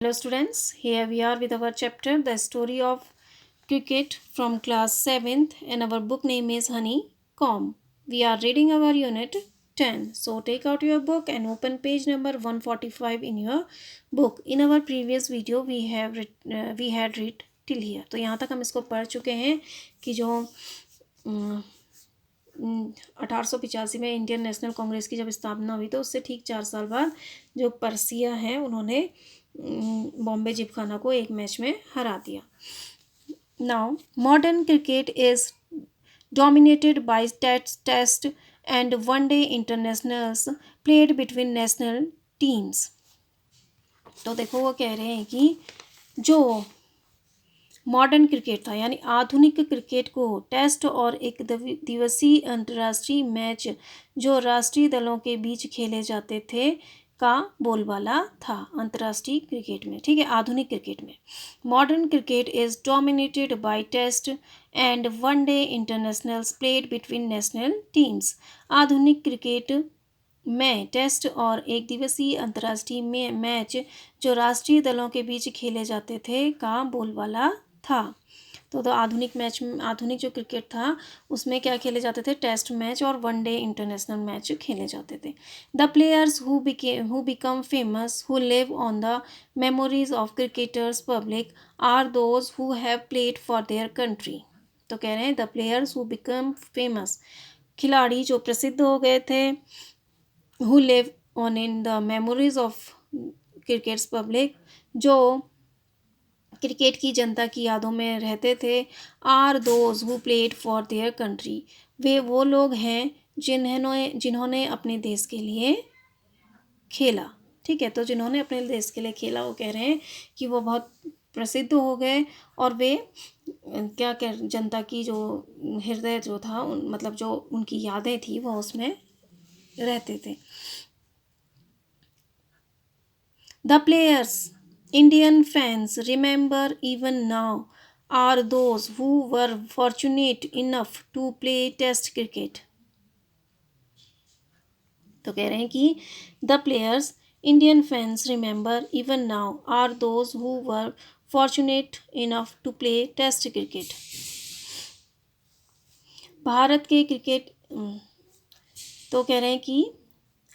Hello students, here we are with our chapter The Story of Cricket from class 7th and our book name is Honeycomb. We are reading our unit 10. So take out your book and open page number 145 in your book. In our previous video we had read till here. तो यहाँ तक हम इसको पढ़ चुके हैं कि जो 1885 में इंडियन नेशनल कांग्रेस की जब स्थापना हुई तो उससे ठीक 4 साल बाद जो पर्सिया हैं उन्होंने बॉम्बे जिपखाना को एक मैच में हरा दिया. Now modern cricket is dominated by test and one day internationals played between national teams. तो देखो वो कह रहे हैं कि जो मॉडर्न क्रिकेट था यानी आधुनिक क्रिकेट को टेस्ट और एक दिवसीय अंतर्राष्ट्रीय मैच जो राष्ट्रीय दलों के बीच खेले जाते थे का बोलबाला था अंतर्राष्ट्रीय क्रिकेट में. ठीक है, आधुनिक क्रिकेट में modern cricket is dominated by test and one day internationals played between national teams. आधुनिक क्रिकेट में टेस्ट और एक दिवसीय अंतर्राष्ट्रीय मैच जो राष्ट्रीय दलों के बीच खेले जाते थे का बोलबाला था. तो आधुनिक जो क्रिकेट था उसमें क्या खेले जाते थे, टेस्ट मैच और वनडे इंटरनेशनल मैच खेले जाते थे. The players who become famous who live on the memories of cricketers public are those who have played for their country. तो कह रहे हैं the players who become famous, खिलाड़ी जो प्रसिद्ध हो गए थे, who live on in the memories of crickets public, जो क्रिकेट की जनता की यादों में रहते थे, are those who played for their country, वे वो लोग हैं जिन्होंने अपने देश के लिए खेला. ठीक है, तो जिन्होंने अपने देश के लिए खेला वो कह रहे हैं कि वो बहुत प्रसिद्ध हो गए और वे क्या जनता की जो हृदय जो था मतलब जो उनकी यादें थी वो उसमें रहते थे. The players Indian fans remember even now are those who were fortunate enough to play test cricket. तो कह रहे हैं कि the players Indian fans remember even now are those who were fortunate enough to play test cricket. Bharat के cricket तो कह रहे हैं कि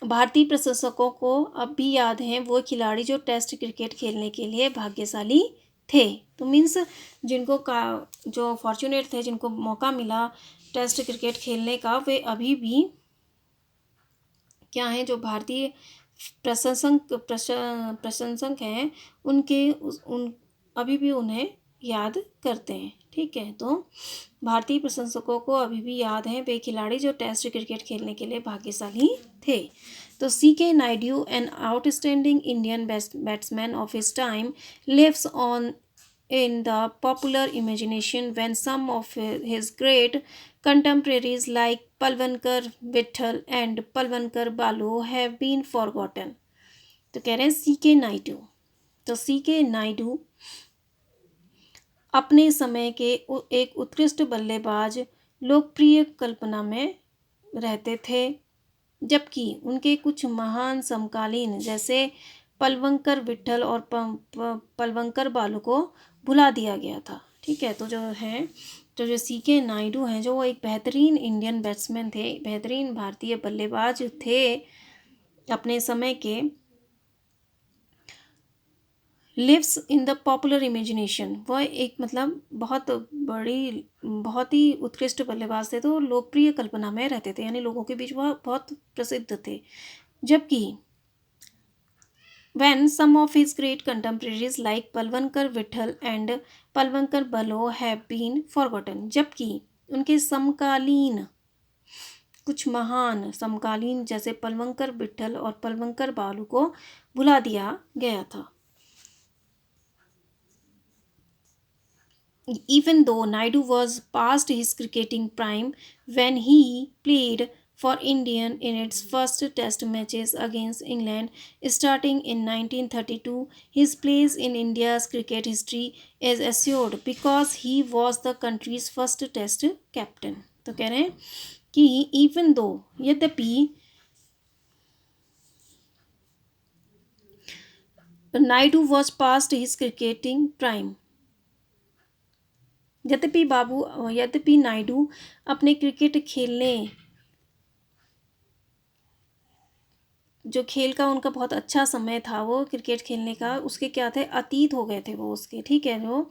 भारतीय प्रशंसकों को अब भी याद हैं वो खिलाड़ी जो टेस्ट क्रिकेट खेलने के लिए भाग्यशाली थे. तो मीन्स जिनको का जो फॉर्चुनेट थे, जिनको मौका मिला टेस्ट क्रिकेट खेलने का, वे अभी भी क्या हैं, जो भारतीय प्रशंसक हैं उन अभी भी उन्हें याद करते हैं. ठीक है, तो भारतीय प्रशंसकों को अभी भी याद हैं वे खिलाड़ी जो टेस्ट क्रिकेट खेलने के लिए भाग्यशाली थे. तो C.K. Naidu, an outstanding Indian batsman of his time, lives on in the popular imagination when some of his great contemporaries like Palvankar Vittal and Palvankar Balu have been forgotten. तो कह रहे हैं C.K. नायडू. तो C.K. नायडू अपने समय के एक उत्कृष्ट बल्लेबाज लोकप्रिय कल्पना में रहते थे, जबकि उनके कुछ महान समकालीन जैसे पलवंकर विट्ठल और पलवंकर बालू को भुला दिया गया था. ठीक है, तो जो C.K. नायडू हैं जो वो एक बेहतरीन इंडियन बैट्समैन थे, बेहतरीन भारतीय बल्लेबाज थे अपने समय के. Lives in the popular imagination, वह एक मतलब बहुत ही उत्कृष्ट बल्लेबाज थे, तो लोकप्रिय कल्पना में रहते थे यानी लोगों के बीच वह बहुत प्रसिद्ध थे. जबकि when some of his great contemporaries like Palvankar Vittal and Palvankar Balu have been forgotten, जबकि उनके समकालीन कुछ महान समकालीन जैसे पलवंकर विट्ठल और पलवंकर बालू को भुला दिया गया था. Even though Naidu was past his cricketing prime when he played for India in its first test matches against England starting in 1932, his place in India's cricket history is assured because he was the country's first test captain. तो कह रहे हैं कि even though यद्यपि Naidu was past his cricketing prime. यद्यपि नायडू अपने cricket खेलने जो खेल का उनका बहुत अच्छा समय था, वो क्रिकेट खेलने का उसके क्या थे, अतीत हो गए थे वो उसके, ठीक है। जो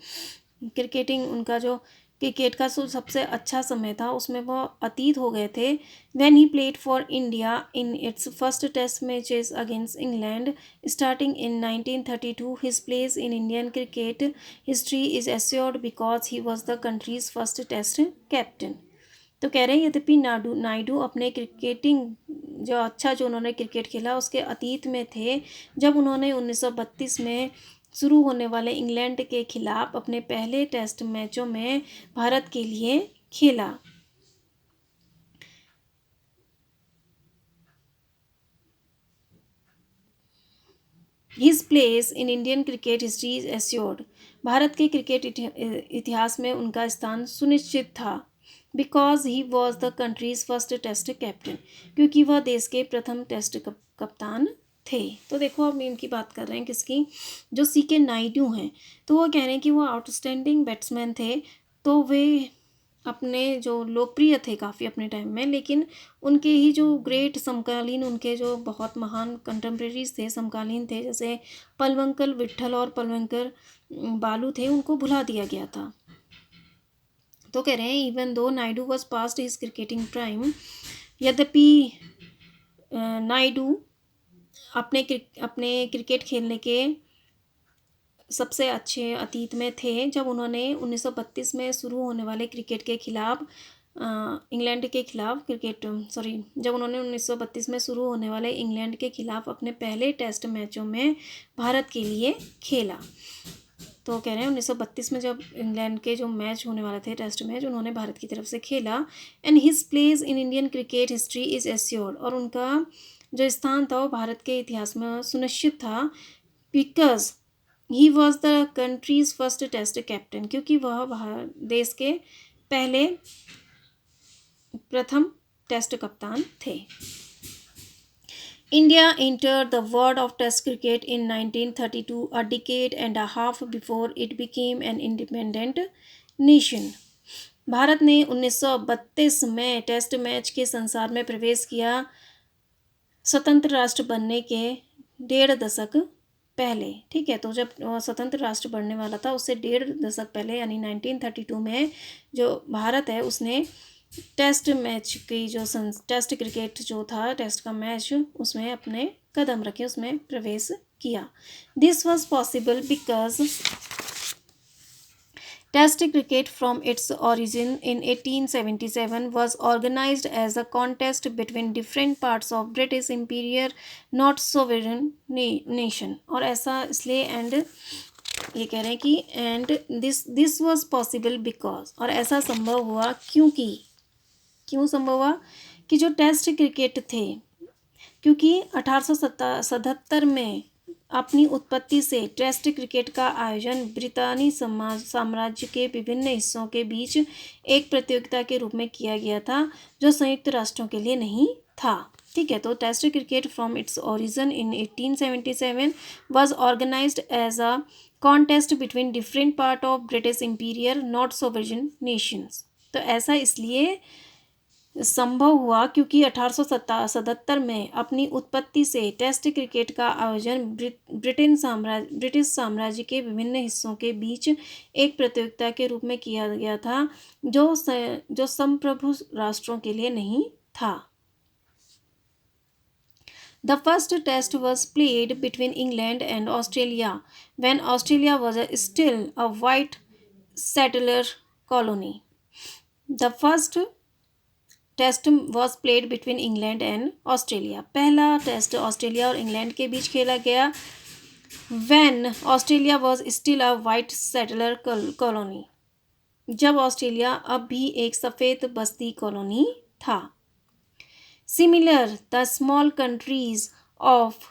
क्रिकेटिंग उनका जो क्रिकेट का सबसे अच्छा समय था उसमें वो अतीत हो गए थे। When he played for India in its first test matches against England starting in 1932, his place in Indian cricket history is assured because he was the country's first test captain. तो कह रहे हैं यद्यपि नायडू अपने क्रिकेटिंग जो उन्होंने cricket खेला उसके अतीत में थे, जब उन्होंने 1932 में शुरू होने वाले इंग्लैंड के खिलाफ अपने पहले टेस्ट मैचों में भारत के लिए खेला। His place in Indian cricket history is assured, भारत के क्रिकेट इतिहास में उनका स्थान सुनिश्चित था। Because he was the country's first test captain, क्योंकि वह देश के प्रथम टेस्ट कप्तान थे। तो देखो अब इनकी बात कर रहे हैं किसकी, जो सीके नायडू हैं। तो वो कह रहे हैं कि वो आउटस्टैंडिंग बैट्समैन थे, तो वे अपने जो लोकप्रिय थे काफ़ी अपने टाइम में, लेकिन उनके ही जो ग्रेट समकालीन उनके जो बहुत महान कंटेम्प्रेरीज थे, समकालीन थे, जैसे पलवंकल विट्ठल और पलवंकर बालू थे, उनको भुला दिया गया था। तो कह रहे हैं even though Naidu was past his cricketing prime, यद्यपि नायडू अपने क्रिकेट खेलने के सबसे अच्छे अतीत में थे, जब उन्होंने 1932 में शुरू होने वाले क्रिकेट के खिलाफ इंग्लैंड के खिलाफ जब उन्होंने 1932 में शुरू होने वाले इंग्लैंड के खिलाफ अपने पहले टेस्ट मैचों में भारत के लिए खेला। तो कह रहे हैं 1932 में जब इंग्लैंड के जो मैच होने वाले थे, टेस्ट मैच, उन्होंने भारत की तरफ से खेला। And his place in Indian cricket history is assured, और उनका जो स्थान था वो भारत के इतिहास में सुनिश्चित था। Because he was the country's first test captain, क्योंकि वह देश के पहले प्रथम टेस्ट कप्तान थे। India entered the world of Test cricket in 1932, a decade and a half before it became an independent nation. Bharat ने 1932 में टेस्ट मैच के संसार में प्रवेश किया, स्वतंत्र राष्ट्र बनने के 1.5 दशक पहले, ठीक है। तो जब स्वतंत्र राष्ट्र बनने वाला था उससे 1.5 दशक पहले, यानी 1932 में जो भारत है उसने टेस्ट मैच की टेस्ट क्रिकेट जो था, टेस्ट का मैच, उसमें अपने कदम रखे, उसमें प्रवेश किया। This was possible because test cricket from its origin in 1877 was organized as a contest between different parts of British Imperial not sovereign nation। और ऐसा इसलिए ये कह रहे हैं कि and this was possible because, और ऐसा संभव हुआ क्यों संभव हुआ कि जो टेस्ट क्रिकेट थे, क्योंकि 1877 में अपनी उत्पत्ति से टेस्ट क्रिकेट का आयोजन ब्रितानी साम्राज्य के विभिन्न हिस्सों के बीच एक प्रतियोगिता के रूप में किया गया था, जो संयुक्त राष्ट्रों के लिए नहीं था, ठीक है। तो test cricket from its origin in 1877 was organized as a contest between different part of British imperial not sovereign nations. तो ऐसा इसलिए संभव हुआ क्योंकि 1877 में अपनी उत्पत्ति से टेस्ट क्रिकेट का आयोजन ब्रिटिश साम्राज्य के विभिन्न हिस्सों के बीच एक प्रतियोगिता के रूप में किया गया था, जो संप्रभु राष्ट्रों के लिए नहीं था। The first test was played between England and Australia when Australia was still a white settler colony. The first test was played between England and Australia, पहला टेस्ट ऑस्ट्रेलिया और इंग्लैंड के बीच खेला गया when Australia was still a white settler colony, जब Australia अब भी एक सफ़ेद बस्ती कॉलोनी था। Similar the small countries of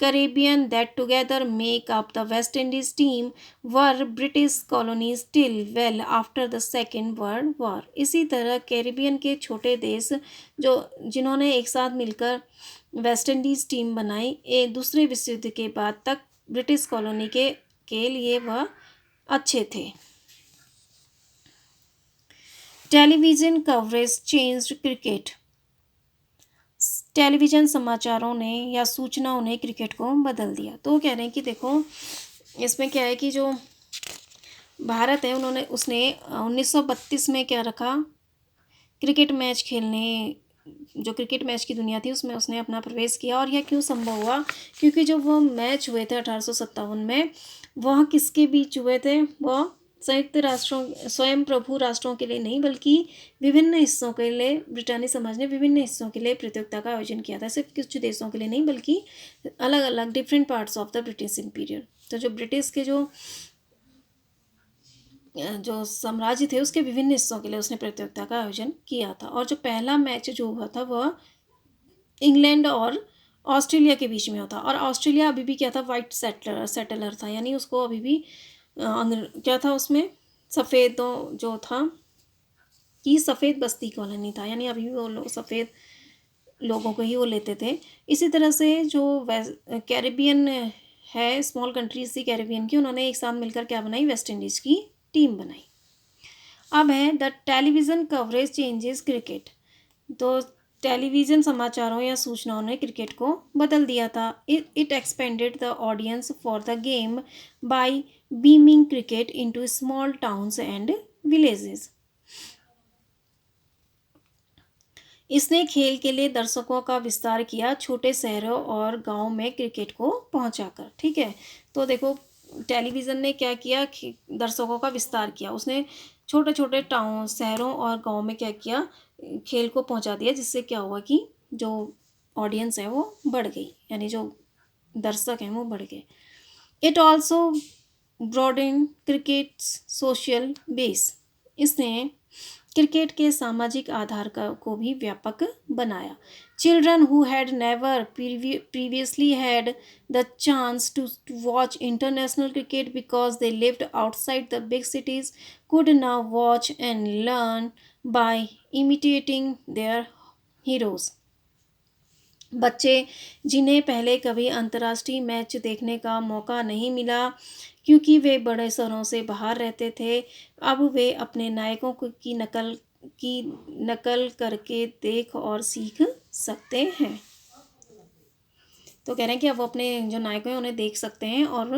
Caribbean that together make up the West Indies team were British colonies till well after the Second World War। इसी तरह Caribbean के छोटे देश जिन्होंने एक साथ मिलकर वेस्ट इंडीज़ टीम बनाई, एक दूसरे विश्व युद्ध के बाद तक ब्रिटिश कॉलोनी के लिए वह अच्छे थे। Television coverage changed cricket. Television समाचारों ने या सूचनाओं ने क्रिकेट को बदल दिया। तो वो कह रहे हैं कि देखो इसमें क्या है कि जो भारत है उसने 1932 में क्या रखा, क्रिकेट मैच खेलने, जो क्रिकेट मैच की दुनिया थी उसमें उसने अपना प्रवेश किया। और यह क्यों संभव हुआ, क्योंकि जो वो मैच हुए थे 1857 में, वह किसके बीच हुए थे, वह संयुक्त राष्ट्रों स्वयं प्रभु राष्ट्रों के लिए नहीं बल्कि विभिन्न हिस्सों के लिए ब्रिटानी समाज ने विभिन्न हिस्सों के लिए प्रतियोगिता का आयोजन किया था। सिर्फ कुछ देशों के लिए नहीं बल्कि अलग अलग different parts of the British imperial. तो जो ब्रिटिश के जो साम्राज्य थे उसके विभिन्न हिस्सों के लिए उसने प्रतियोगिता का आयोजन किया था। और जो पहला मैच जो हुआ था वह इंग्लैंड और ऑस्ट्रेलिया के बीच में होता। और ऑस्ट्रेलिया अभी भी क्या था, वाइट सेटलर था, यानी उसको अभी भी क्या था उसमें, सफ़ेदों जो था कि सफ़ेद बस्ती कॉलोनी था, यानी अभी भी वो लोग सफ़ेद लोगों को ही वो लेते थे। इसी तरह से जो कैरेबियन है, स्मॉल कंट्रीज थी कैरेबियन की, उन्होंने एक साथ मिलकर क्या बनाई, वेस्ट इंडीज़ की टीम बनाई। अब है the television coverage changes cricket. तो टेलीविज़न समाचारों या सूचनाओं ने क्रिकेट को बदल दिया था। It expanded the audience for the game by beaming cricket into small towns and villages. इसने खेल के लिए दर्शकों का विस्तार किया छोटे शहरों और गांवों में क्रिकेट को पहुंचाकर। ठीक है, तो देखो टेलीविज़न ने क्या किया, दर्शकों का विस्तार किया। उसने छोटे छोटे टाउन शहरों और गांवों में क्या किया, खेल को पहुंचा दिया, जिससे क्या हुआ कि जो ऑडियंस है वो बढ़ गई, यानी जो दर्शक हैं वो बढ़ गए। It also broaden cricket's social base. इसने क्रिकेट के सामाजिक आधार को भी व्यापक बनाया। Children who had never previously had the chance to watch international cricket because they lived outside the big cities could now watch and learn by imitating their heroes. बच्चे जिन्हें पहले कभी अंतर्राष्ट्रीय मैच देखने का मौका नहीं मिला क्योंकि वे बड़े शहरों से बाहर रहते थे, अब वे अपने नायकों की नकल करके देख और सीख सकते हैं। तो कह रहे हैं कि अब वो अपने जो नायक हैं उन्हें देख सकते हैं और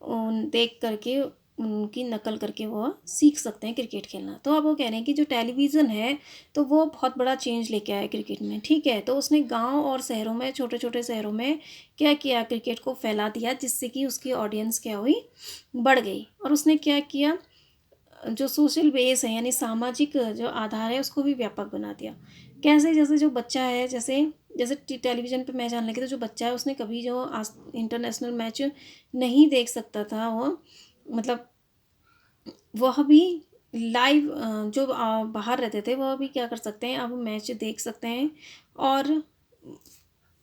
उन देख करके उनकी नकल करके वो सीख सकते हैं क्रिकेट खेलना। तो अब वो कह रहे हैं कि जो टेलीविज़न है तो वो बहुत बड़ा चेंज लेके आया क्रिकेट में। ठीक है, तो उसने गांव और शहरों में, छोटे छोटे शहरों में क्या किया, क्रिकेट को फैला दिया, जिससे कि उसकी ऑडियंस क्या हुई, बढ़ गई। और उसने क्या किया, जो सोशल बेस है यानी सामाजिक जो आधार है उसको भी व्यापक बना दिया। कैसे, जैसे जो बच्चा है, जैसे जैसे टेलीविज़न पे मैच आने लगे तो जो बच्चा है उसने कभी जो इंटरनेशनल मैच नहीं देख सकता था, वो मतलब वह भी लाइव जो बाहर रहते थे वह भी क्या कर सकते हैं, अब मैच देख सकते हैं और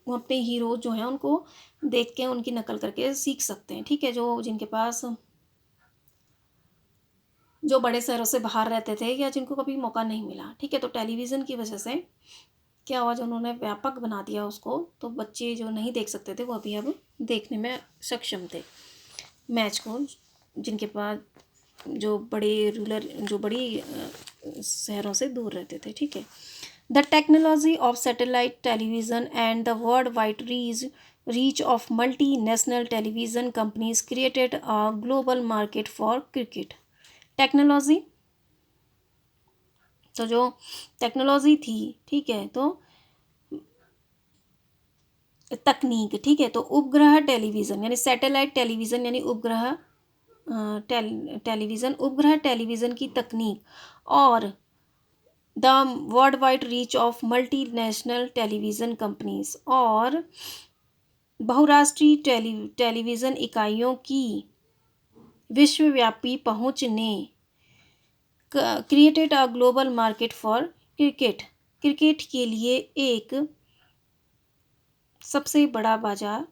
वो अपने हीरो जो हैं उनको देख के उनकी नकल करके सीख सकते हैं। ठीक है, जो जिनके पास जो बड़े शहरों से बाहर रहते थे या जिनको कभी मौका नहीं मिला। ठीक है, तो टेलीविज़न की वजह से क्या हुआ, जो उन्होंने व्यापक बना दिया उसको, तो बच्चे जो नहीं देख सकते थे वो भी अब देखने में सक्षम थे मैच को, जिनके पास जो बड़ी शहरों से दूर रहते थे। ठीक है, the technology of satellite television and the world wide reach of multi national television companies created a global market for cricket. Technology, तो जो टेक्नोलॉजी थी, ठीक है, तो तकनीक, ठीक है, तो उपग्रह टेलीविज़न यानी सैटेलाइट टेलीविज़न यानी उपग्रह टेलीविज़न, उपग्रह टेलीविज़न की तकनीक और the world wide reach of multi national television companies और बहुराष्ट्रीय टेलीविज़न इकाइयों की विश्वव्यापी पहुंच ने created a global market for cricket. Cricket के लिए एक सबसे बड़ा बाजार,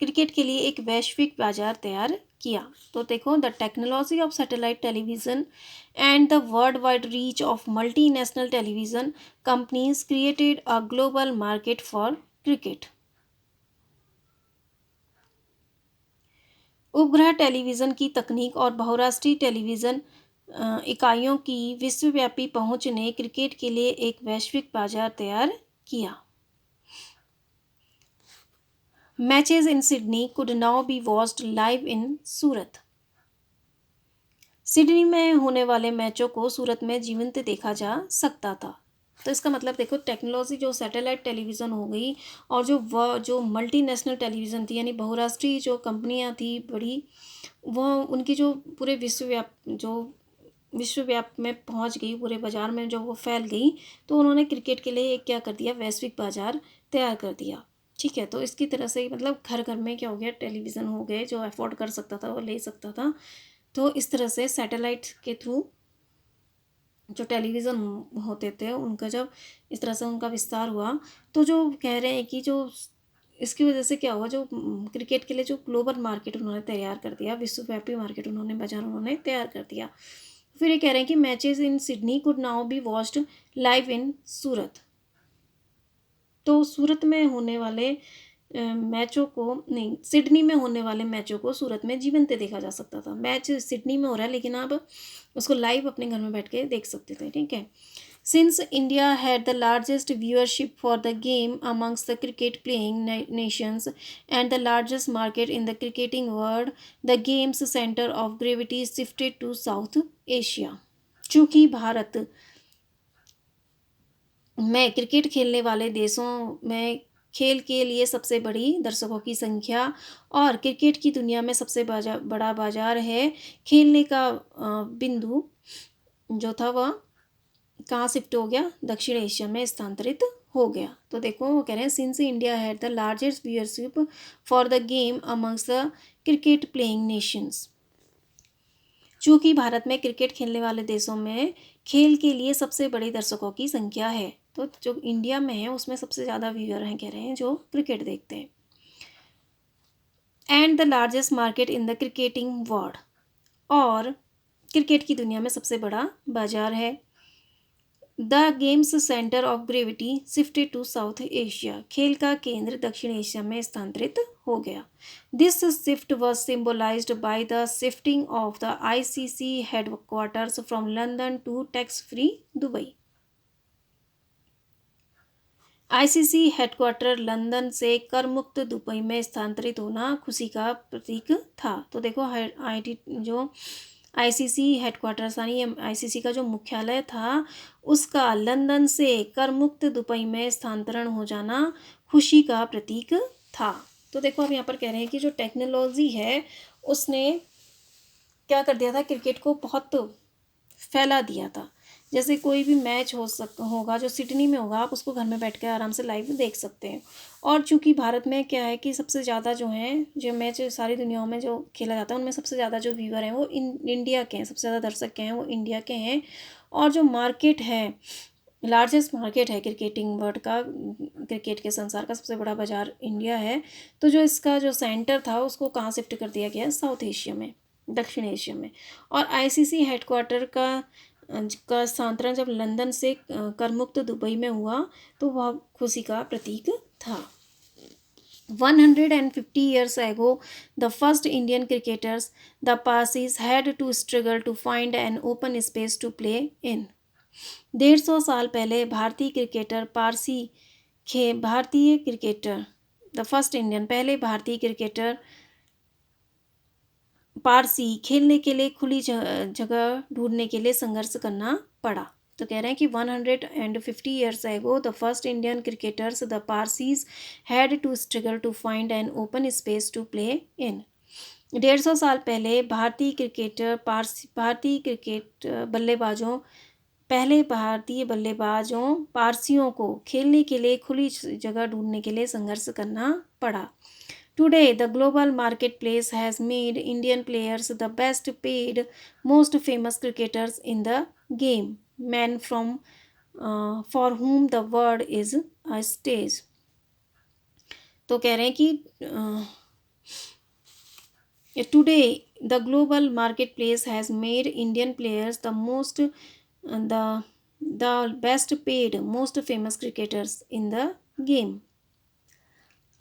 क्रिकेट के लिए एक वैश्विक बाजार तैयार किया। तो देखो, the technology of satellite television and the world wide reach of multi national television companies created a global market for cricket. उपग्रह टेलीविज़न की तकनीक और बहुराष्ट्रीय टेलीविज़न इकाइयों की विश्वव्यापी पहुंच ने क्रिकेट के लिए एक वैश्विक बाजार तैयार किया। Matches in Sydney could now be watched live in Surat. Sydney में होने वाले मैचों को सूरत में जीवंत देखा जा सकता था। तो इसका मतलब देखो, टेक्नोलॉजी जो सैटेलाइट टेलीविज़न हो गई और जो मल्टीनेशनल टेलीविज़न थी, यानी बहुराष्ट्रीय जो कंपनियां थी बड़ी, वो उनकी जो पूरे विश्वव्याप में पहुंच गई, पूरे बाज़ार में जो वो फैल गई, तो उन्होंने क्रिकेट के लिए एक क्या कर दिया, वैश्विक बाज़ार तैयार कर दिया। ठीक है, तो इसकी तरह से मतलब घर घर में क्या हो गया, टेलीविज़न हो गए, जो अफोर्ड कर सकता था वो ले सकता था। तो इस तरह से सैटेलाइट के थ्रू जो टेलीविज़न होते थे उनका जब इस तरह से उनका विस्तार हुआ, तो जो कह रहे हैं कि जो इसकी वजह से क्या हुआ, जो क्रिकेट के लिए जो ग्लोबल मार्केट उन्होंने तैयार कर दिया, विश्वव्यापी मार्केट उन्होंने बाजार उन्होंने तैयार कर दिया। फिर ये कह रहे हैं कि matches in Sydney could now be watched live in Surat. तो सूरत में होने वाले मैचों को नहीं, सिडनी में होने वाले मैचों को सूरत में जीवंत देखा जा सकता था। मैच सिडनी में हो रहा है लेकिन आप उसको लाइव अपने घर में बैठ के देख सकते थे। ठीक है, since India had the largest viewership for the game amongst the cricket playing nations and the largest market in the cricketing world, the game's centre of gravity shifted to South Asia. चूँकि भारत में cricket खेलने वाले देशों में खेल के लिए सबसे बड़ी दर्शकों की संख्या और क्रिकेट की दुनिया में सबसे बड़ा बाजार है, खेलने का बिंदु जो था वह कहाँ शिफ्ट हो गया, दक्षिण एशिया में स्थानांतरित हो गया। तो देखो वो कह रहे हैं, since India had the largest viewership for the game amongst the cricket playing Nations. चूँकि भारत में क्रिकेट खेलने वाले देशों में खेल के लिए सबसे बड़े दर्शकों की संख्या है, तो जो इंडिया में है उसमें सबसे ज़्यादा व्यूअर हैं, कह रहे हैं, जो क्रिकेट देखते हैं। And the largest market in the cricketing world, और क्रिकेट की दुनिया में सबसे बड़ा बाजार है। The game's centre of gravity shifted to South Asia, खेल का केंद्र दक्षिण एशिया में स्थानांतरित हो गया। This shift was symbolised by the shifting of the ICC headquarters from London to tax free Dubai. ICC headquarter London से कर मुक्त दुबई में स्थानांतरित होना खुशी का प्रतीक था। तो देखो, जो ICC हेडक्वार्टर्स यानी ICC का जो मुख्यालय था उसका लंदन से कर मुक्त दुबई में स्थानांतरण हो जाना खुशी का प्रतीक था। तो देखो, अब यहाँ पर कह रहे हैं कि जो टेक्नोलॉजी है उसने क्या कर दिया था, क्रिकेट को बहुत फैला दिया था। जैसे कोई भी मैच होगा जो सिडनी में होगा, आप उसको घर में बैठ कर आराम से लाइव देख सकते हैं। और चूंकि भारत में क्या है कि सबसे ज़्यादा जो है, जो मैच सारी दुनिया में जो खेला जाता है उनमें सबसे ज़्यादा जो व्यूअर हैं वो इंडिया के हैं, सबसे ज़्यादा दर्शक के हैं वो इंडिया के हैं। और जो मार्केट है, लार्जेस्ट मार्केट है क्रिकेटिंग वर्ल्ड का, क्रिकेट के संसार का सबसे बड़ा बाजार इंडिया है। तो जो इसका जो सेंटर था उसको कहाँ शिफ्ट कर दिया गया, साउथ एशिया में, दक्षिण एशिया में। और ICC हेडक्वार्टर का स्थानांतरण जब लंदन से करमुक्त दुबई में हुआ तो वह खुशी का प्रतीक था। 150 years ago, the first Indian cricketers, the Parsis, had to struggle to find an open space to play in. 150 साल पहले भारतीय क्रिकेटर द फर्स्ट इंडियन, पहले भारतीय क्रिकेटर पारसी खेलने के लिए खुली जगह ढूंढने के लिए संघर्ष करना पड़ा। तो कह रहे हैं कि 150 years ago, the first Indian cricketers, the Parsis, had to struggle to find an open space to play in. 150 साल पहले भारतीय क्रिकेट बल्लेबाजों, पहले भारतीय बल्लेबाजों पारसियों को खेलने के लिए खुली जगह ढूंढने के लिए संघर्ष करना पड़ा। Today, the global marketplace has made Indian players the best paid, most famous cricketers in the game, men for whom the world is a stage. तो कह रहे हैं कि today the global marketplace has made Indian players the best paid, most famous cricketers in the game.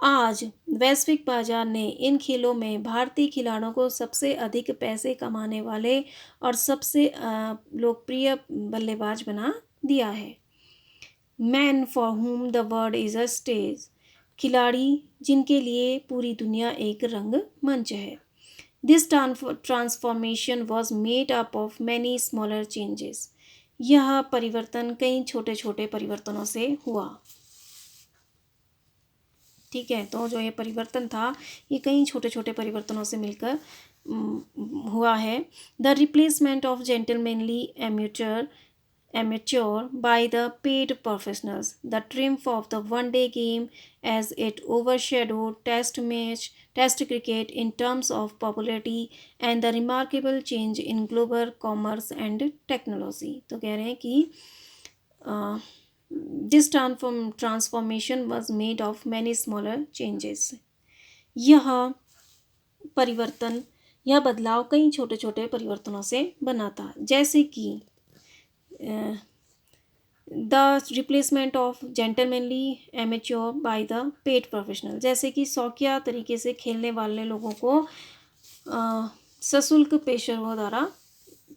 आज वैश्विक बाजार ने इन खेलों में भारतीय खिलाड़ियों को सबसे अधिक पैसे कमाने वाले और सबसे लोकप्रिय बल्लेबाज बना दिया है। Man for whom the world is a stage, खिलाड़ी जिनके लिए पूरी दुनिया एक रंगमंच है। This transformation was made up of many smaller changes, यह परिवर्तन कई छोटे छोटे परिवर्तनों से हुआ। ठीक है, तो जो ये परिवर्तन था ये कई छोटे छोटे परिवर्तनों से मिलकर हुआ है। The replacement of gentlemanly amateur by the paid professionals, the triumph of the one-day game as it overshadowed test cricket in terms of popularity, and the remarkable change in global commerce and technology। तो कह रहे हैं कि this transformation was made of many smaller changes। यह परिवर्तन, यह बदलाव कई छोटे छोटे परिवर्तनों से बना था, जैसे कि the replacement of gentlemanly amateur by the paid professional, जैसे कि शौकिया तरीके से खेलने वाले लोगों को सशुल्क पेशेवरों द्वारा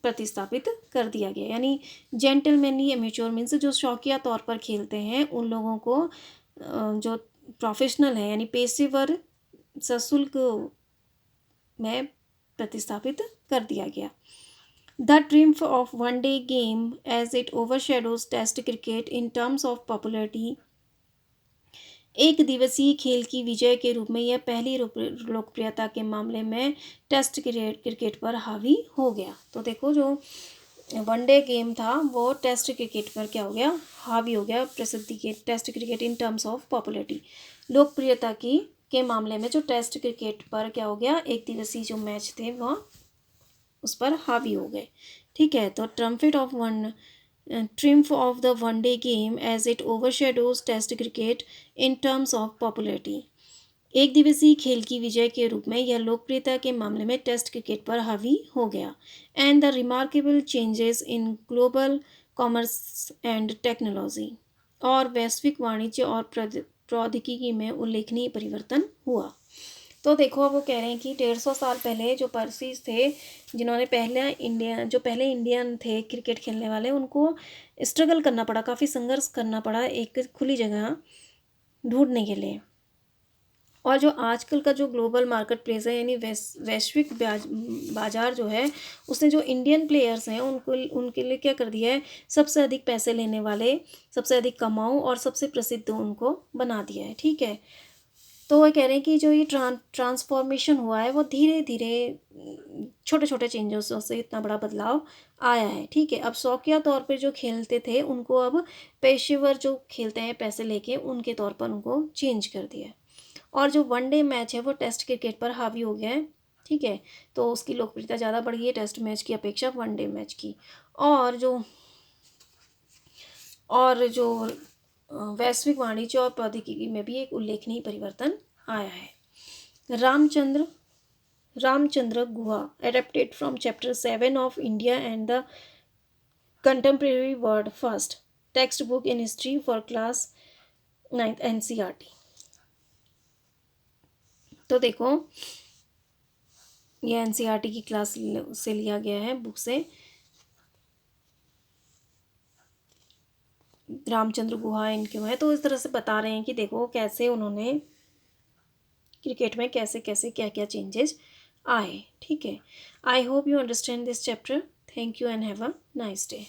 प्रतिस्थापित कर दिया गया। यानी जेंटलमैनली एमेच्योर मीन्स जो शौकिया तौर पर खेलते हैं उन लोगों को जो प्रोफेशनल है यानी पेशेवर सशुल्क में प्रतिस्थापित कर दिया गया। The triumph of one-day game as it overshadows Test cricket in terms of popularity, एक दिवसीय खेल की विजय के रूप में यह पहली लोकप्रियता के मामले में टेस्ट क्रिकेट पर हावी हो गया। तो देखो जो वनडे गेम था वो टेस्ट क्रिकेट पर क्या हो गया, हावी हो गया। प्रसिद्धि के test cricket in terms of popularity, लोकप्रियता की के मामले में जो टेस्ट क्रिकेट पर क्या हो गया, एक दिवसीय जो मैच थे वह उस पर हावी हो गए। ठीक है, तो triumph of the one day game as it overshadows test cricket in terms of popularity, एक दिवसीय खेल की विजय के रूप में यह लोकप्रियता के मामले में टेस्ट क्रिकेट पर हावी हो गया। And the remarkable changes in global commerce and technology, और वैश्विक वाणिज्य और प्रौद्योगिकी में उल्लेखनीय परिवर्तन हुआ। तो देखो वो कह रहे हैं कि 150 साल पहले जो पर्सीज थे, जिन्होंने पहले इंडियन थे क्रिकेट खेलने वाले, उनको स्ट्रगल करना पड़ा, काफ़ी संघर्ष करना पड़ा एक खुली जगह ढूंढने के लिए। और जो आजकल का जो ग्लोबल मार्केट प्लेस है यानी वैश्विक बाजार जो है, उसने जो इंडियन प्लेयर्स हैं उनके लिए क्या कर दिया है, सबसे अधिक पैसे लेने वाले, सबसे अधिक कमाऊ और सबसे प्रसिद्ध उनको बना दिया है। ठीक है, तो वो कह रहे हैं कि जो ये ट्रांसफॉर्मेशन हुआ है वो धीरे धीरे छोटे छोटे चेंजेसों से इतना बड़ा बदलाव आया है। ठीक है, अब शौकिया तौर पे जो खेलते थे उनको अब पेशेवर जो खेलते हैं पैसे लेके, उनके तौर पर उनको चेंज कर दिया है। और जो वनडे मैच है वो टेस्ट क्रिकेट पर हावी हो गया है। ठीक है, तो उसकी लोकप्रियता ज़्यादा बढ़ गई है टेस्ट मैच की अपेक्षा वनडे मैच की। और जो वैश्विक वाणिज्य और प्रौद्योगिकी में भी एक उल्लेखनीय परिवर्तन आया है। Ramachandra Guha, adapted from chapter 7 of India and the contemporary world, first text book in history for class 9th NCERT। तो देखो ये NCERT की क्लास से लिया गया है, बुक से। रामचंद्र गुहा इनके हैं, तो इस तरह से बता रहे हैं कि देखो कैसे उन्होंने क्रिकेट में कैसे कैसे क्या क्या चेंजेस आए। ठीक है, I hope you understand this chapter. Thank you and have a nice day.